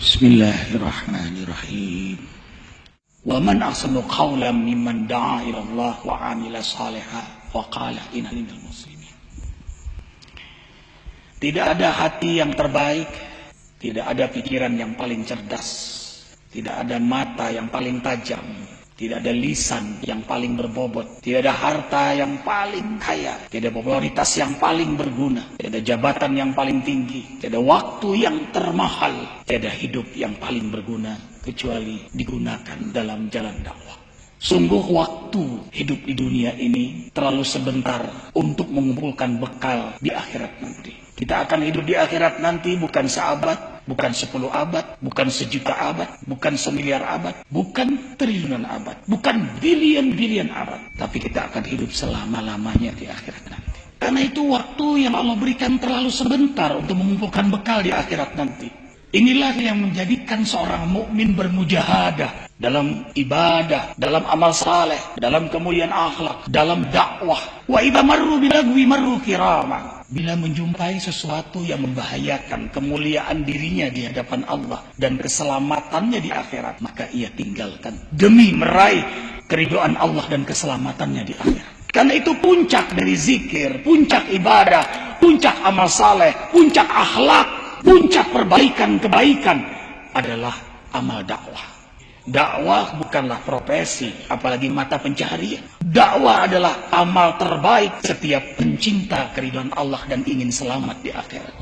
Bismillahirrahmanirrahim. Wa man ahsanu qawlan mimman da'a ila Allah wa 'amila shalihan wa qala innani minal muslimin. Tidak ada hati yang terbaik, tidak ada pikiran yang paling cerdas, tidak ada mata yang paling tajam, tidak ada lisan yang paling berbobot, tidak ada harta yang paling kaya, tidak ada popularitas yang paling berguna, tidak ada jabatan yang paling tinggi, tidak ada waktu yang termahal, tidak ada hidup yang paling berguna kecuali digunakan dalam jalan dakwah. Sungguh waktu hidup di dunia ini terlalu sebentar untuk mengumpulkan bekal di akhirat nanti. Kita akan hidup di akhirat nanti bukan seabad, bukan 10 abad, bukan sejuta abad, bukan semiliar abad, bukan triliunan abad, bukan bilion-bilion abad. Tapi kita akan hidup selama-lamanya di akhirat nanti. Karena itu waktu yang Allah berikan terlalu sebentar untuk mengumpulkan bekal di akhirat nanti. Inilah yang menjadikan seorang mukmin bermujahadah dalam ibadah, dalam amal saleh, dalam kemuliaan akhlak, dalam dakwah. Wa idza marru bilagwi marru kirama. Bila menjumpai sesuatu yang membahayakan kemuliaan dirinya di hadapan Allah dan keselamatannya di akhirat, maka ia tinggalkan demi meraih keridhaan Allah dan keselamatannya di akhirat. Karena itu puncak dari zikir, puncak ibadah, puncak amal saleh, puncak akhlak, puncak perbaikan-kebaikan adalah amal dakwah. Dakwah bukanlah profesi, apalagi mata pencaharian. Dakwah adalah amal terbaik setiap pencinta keridhaan Allah dan ingin selamat di akhirat.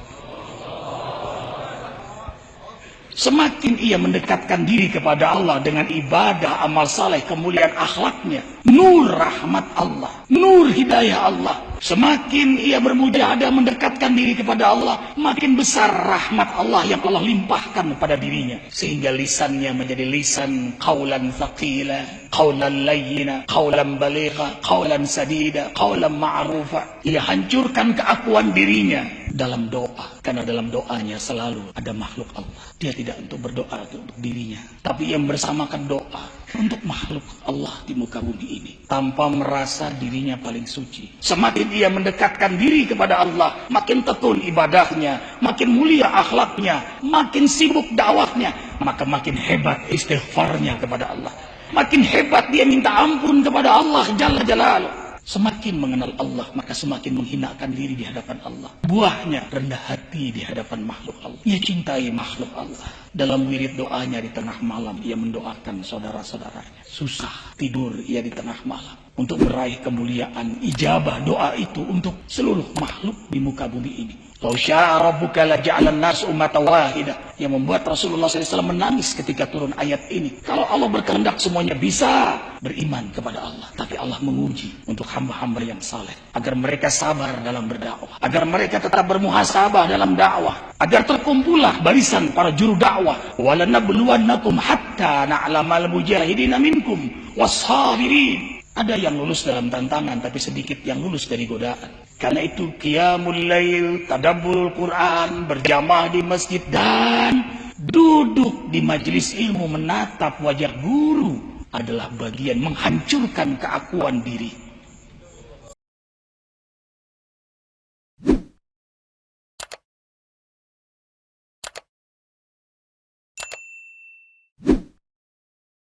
Semakin ia mendekatkan diri kepada Allah dengan ibadah, amal saleh, kemuliaan akhlaknya, nur rahmat Allah, nur hidayah Allah. Semakin ia bermujahadah mendekatkan diri kepada Allah, makin besar rahmat Allah yang Allah limpahkan pada dirinya. Sehingga lisannya menjadi lisan qawlan thaqila, qawlan layyina, qawlan baligha, qawlan sadida, qawlan ma'rufa. Ia hancurkan keakuan dirinya dalam doa. Karena dalam doanya selalu ada makhluk Allah. Dia tidak untuk berdoa untuk dirinya, tapi yang bersamakan doa untuk makhluk Allah di muka bumi ini, tanpa merasa dirinya paling suci. Semakin ia mendekatkan diri kepada Allah, makin tekun ibadahnya, makin mulia akhlaknya, makin sibuk dakwahnya, maka makin hebat istighfarnya kepada Allah, makin hebat dia minta ampun kepada Allah Jalla Jalaluh. Semakin mengenal Allah, maka semakin menghinakan diri di hadapan Allah. Buahnya rendah hati di hadapan makhluk Allah. Ia cintai makhluk Allah. Dalam wirid doanya di tengah malam, ia mendoakan saudara-saudaranya. Susah tidur ia di tengah malam untuk meraih kemuliaan ijabah doa itu untuk seluruh makhluk di muka bumi ini. Lau syaa rabbuka la ja'alan nas ummatan wahidah. Yang membuat Rasulullah SAW menangis ketika turun ayat ini. Kalau Allah berkehendak semuanya bisa beriman kepada Allah. Tapi Allah menguji untuk hamba-hamba yang saleh. Agar mereka sabar dalam berdakwah. Agar mereka tetap bermuhasabah dalam dakwah. Agar terkumpullah barisan para juru dakwah. Walanabluwannakum hatta na'lamal mujahidina minkum wassabirin. Ada yang lulus dalam tantangan, tapi sedikit yang lulus dari godaan. Karena itu qiyamul lail, tadabburul Quran, berjamaah di masjid, dan duduk di majelis ilmu menatap wajah guru adalah bagian menghancurkan keakuan diri.